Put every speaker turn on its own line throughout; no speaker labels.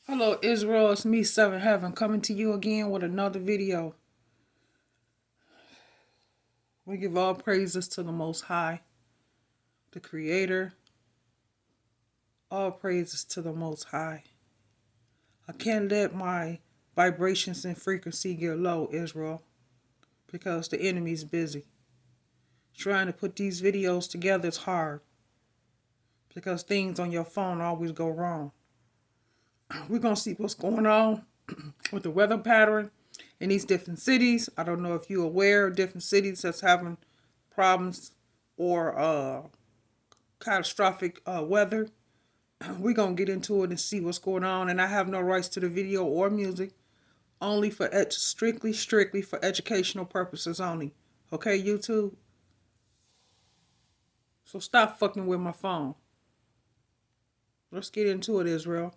Hello Israel, it's me Seven Heaven coming to you again with another video. We give all praises to the Most High, the Creator. All praises to the Most High. I can't let my vibrations and frequency get low, Israel, because the enemy's busy. Trying to put these videos together is hard because things on your phone always go wrong. We're going to see what's going on with the weather pattern in these different cities. I don't know if you're aware of different cities that's having problems or catastrophic weather. We're going to get into it and see what's going on. And I have no rights to the video or music, only for strictly for educational purposes only. Okay, YouTube? So stop fucking with my phone. Let's get into it, Israel.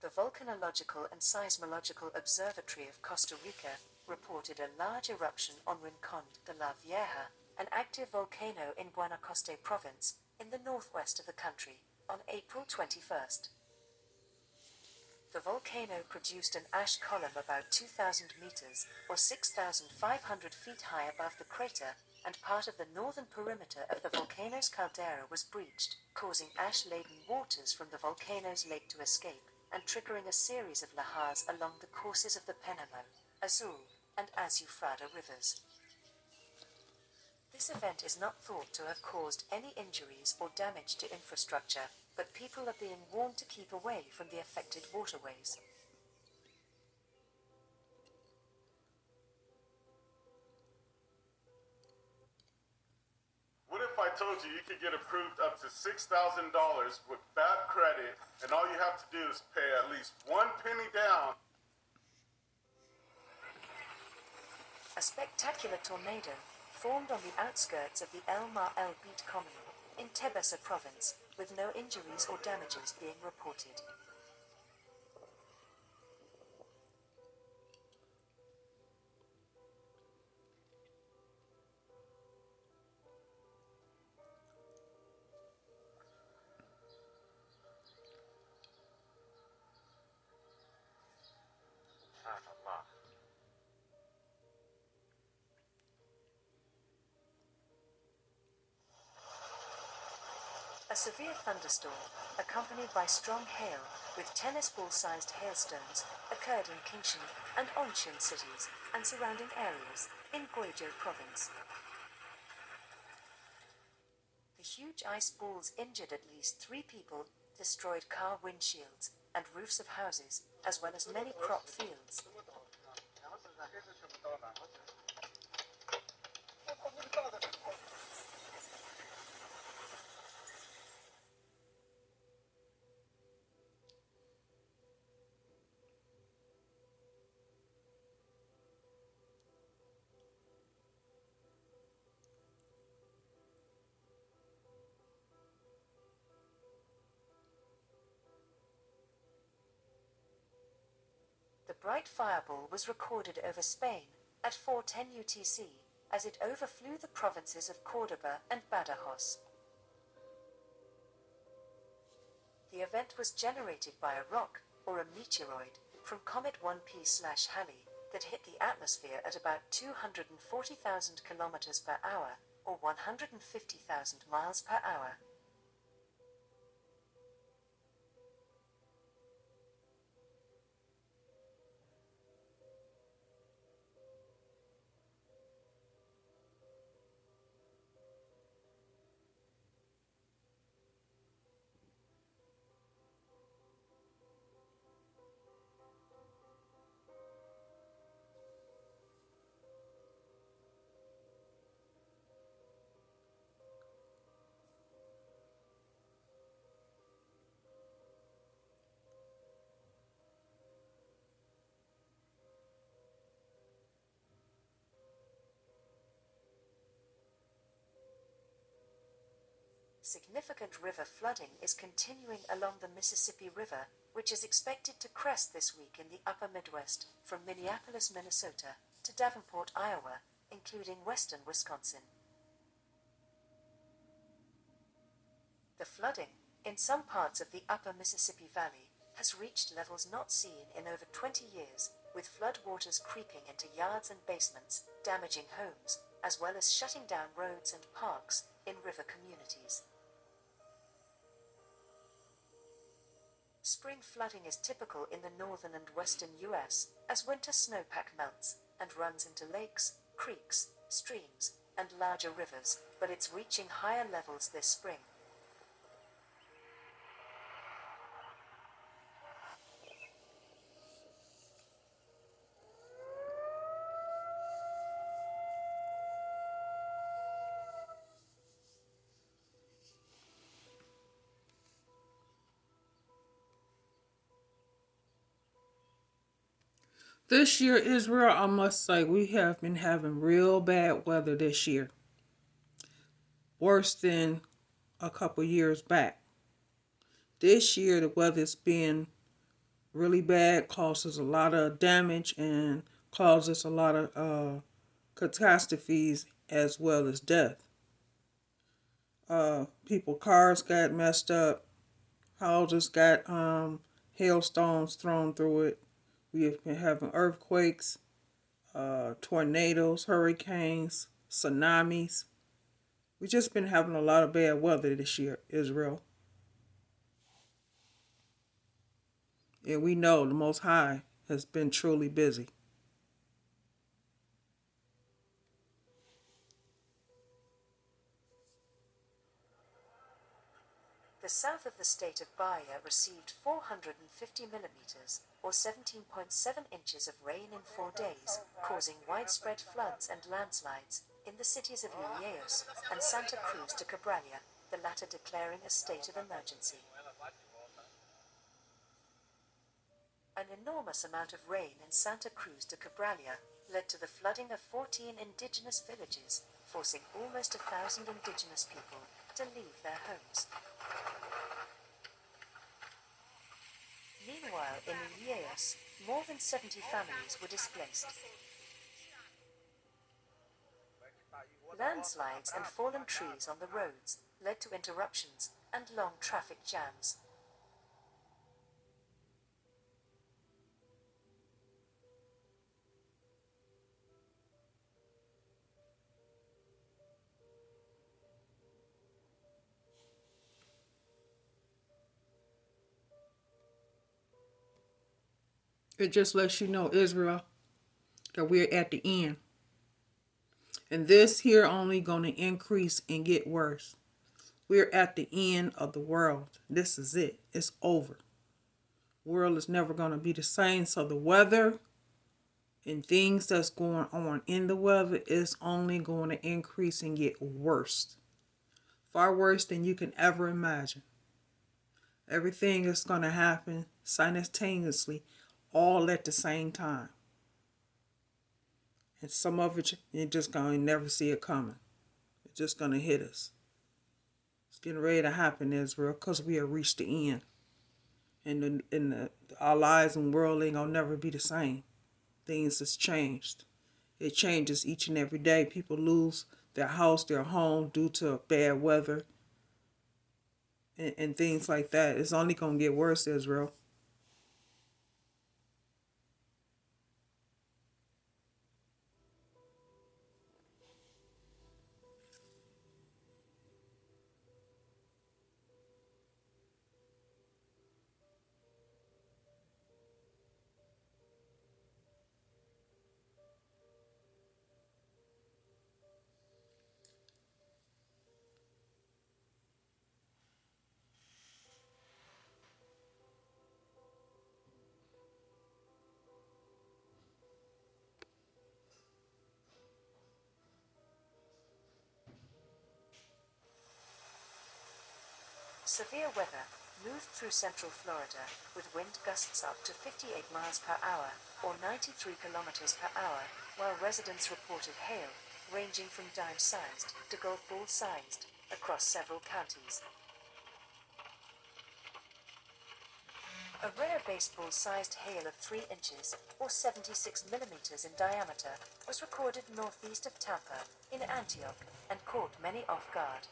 The Volcanological and Seismological Observatory of Costa Rica reported a large eruption on Rincon de la Vieja, an active volcano in Guanacaste province, in the northwest of the country, on April 21st. The volcano produced an ash column about 2,000 meters, or 6,500 feet high above the crater, and part of the northern perimeter of the volcano's caldera was breached, causing ash-laden waters from the volcano's lake to escape, and triggering a series of lahars along the courses of the Penamo, Azul, and Azufrada rivers. This event is not thought to have caused any injuries or damage to infrastructure, but people are being warned to keep away from the affected waterways.
What if I told you you could get approved up to $6,000 with bad credit, and all you have to do is pay at least one penny down?
A spectacular tornado formed on the outskirts of the El Mar El Beat commune in Tebessa province, with no injuries or damages being reported. A severe thunderstorm, accompanied by strong hail, with tennis ball-sized hailstones, occurred in Kingshan and Onshin cities and surrounding areas in Guizhou province. The huge ice balls injured at least 3 people, destroyed car windshields and roofs of houses, as well as many crop fields. The bright fireball was recorded over Spain at 4:10 UTC as it overflew the provinces of Córdoba and Badajoz. The event was generated by a rock, or a meteoroid, from Comet 1P/Halley that hit the atmosphere at about 240,000 kilometers per hour, or 150,000 miles per hour. significant river flooding is continuing along the Mississippi River, which is expected to crest this week in the upper Midwest, from Minneapolis, Minnesota, to Davenport, Iowa, including western Wisconsin. The flooding, in some parts of the upper Mississippi Valley, has reached levels not seen in over 20 years, with floodwaters creeping into yards and basements, damaging homes, as well as shutting down roads and parks in river communities. Spring flooding is typical in the northern and western U.S. as winter snowpack melts and runs into lakes, creeks, streams, and larger rivers, but it's reaching higher levels this spring.
This year, Israel, I must say, we have been having real bad weather this year. Worse than a couple years back. This year, the weather's been really bad, causes a lot of damage, and causes a lot of catastrophes as well as death. Cars got messed up, houses got hailstones thrown through it. We have been having earthquakes, tornadoes, hurricanes, tsunamis. We've just been having a lot of bad weather this year, Israel. And we know the Most High has been truly busy.
The south of the state of Bahia received 450 millimeters, or 17.7 inches of rain in 4 days, causing widespread floods and landslides in the cities of Ilhéus and Santa Cruz de Cabralha, the latter declaring a state of emergency. An enormous amount of rain in Santa Cruz de Cabralha led to the flooding of 14 indigenous villages, forcing almost 1,000 indigenous people to leave their homes. Meanwhile, in Ilhéus, more than 70 families were displaced. Landslides and fallen trees on the roads led to interruptions and long traffic jams.
It just lets you know, Israel, that we're at the end. And this here only going to increase and get worse. We're at the end of the world. This is it. It's over. World is never going to be the same. So the weather and things that's going on in the weather is only going to increase and get worse. Far worse than you can ever imagine. Everything is going to happen simultaneously, all at the same time. And some of it, you're just going to never see it coming. It's just going to hit us. It's getting ready to happen, Israel, because we have reached the end. And our lives and world ain't going to never be the same. Things has changed. It changes each and every day. People lose their house, their home due to bad weather and things like that. It's only going to get worse, Israel.
Severe weather moved through central Florida with wind gusts up to 58 miles per hour or 93 kilometers per hour, while residents reported hail ranging from dime-sized to golf ball-sized across several counties. A rare baseball-sized hail of 3 inches, or 76 millimeters in diameter, was recorded northeast of Tampa, in Antioch, and caught many off guard.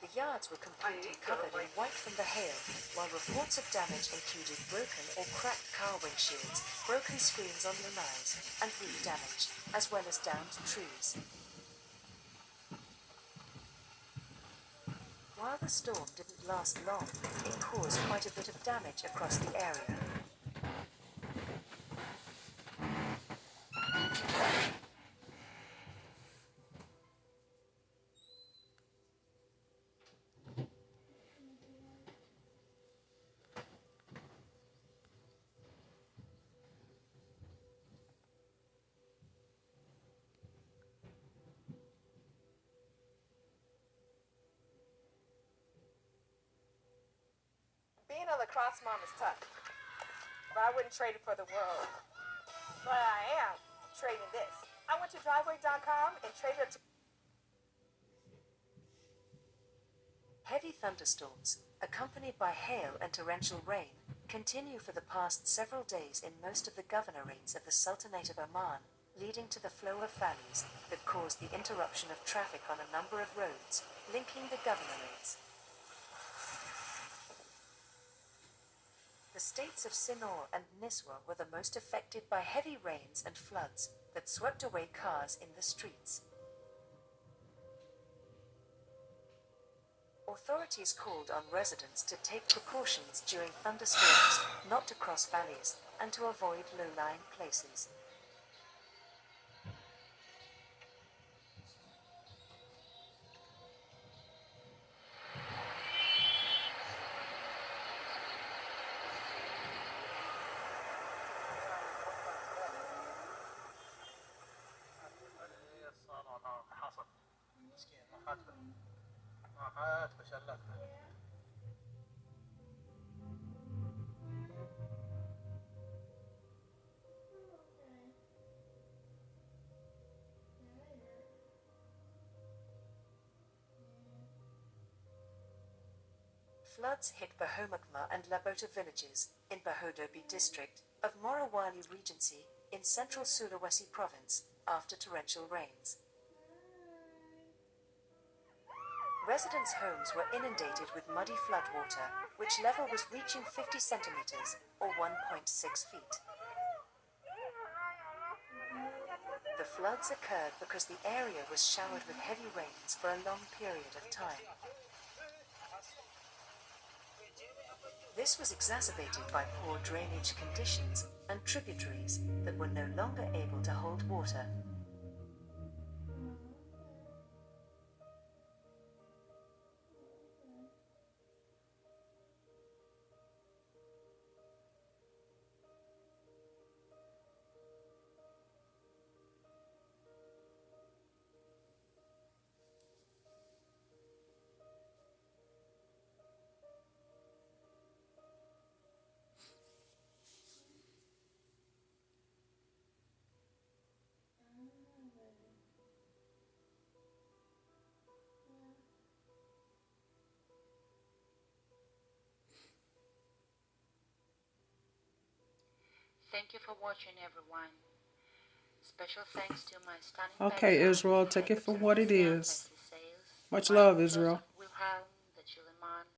The yards were completely covered in white from the hail, while reports of damage included broken or cracked car windshields, broken screens on lanais, and roof damage, as well as downed trees. While the storm didn't last long, it caused quite a bit of damage across the area.
Being a lacrosse mom is tough, but I wouldn't trade it for the world. But I am trading this. I went to driveway.com and traded it to...
Heavy thunderstorms, accompanied by hail and torrential rain, continue for the past several days in most of the governorates of the Sultanate of Oman, leading to the flow of valleys that caused the interruption of traffic on a number of roads, linking the governorates. The states of Sinor and Niswa were the most affected by heavy rains and floods that swept away cars in the streets. Authorities called on residents to take precautions during thunderstorms, not to cross valleys, and to avoid low-lying places. Floods hit Bahomakma and Labota villages in Bahodobi district of Morowali Regency in central Sulawesi province after torrential rains. Residents' homes were inundated with muddy floodwater, which level was reaching 50 centimeters, or 1.6 feet. The floods occurred because the area was showered with heavy rains for a long period of time. This was exacerbated by poor drainage conditions and tributaries that were no longer able to hold water.
Thank you for watching, everyone. Special thanks to my stunning
Okay,
background
Israel, take it for what it
sound,
is.
Leslie Sales,
Much
Michael
love,
Joseph
Israel.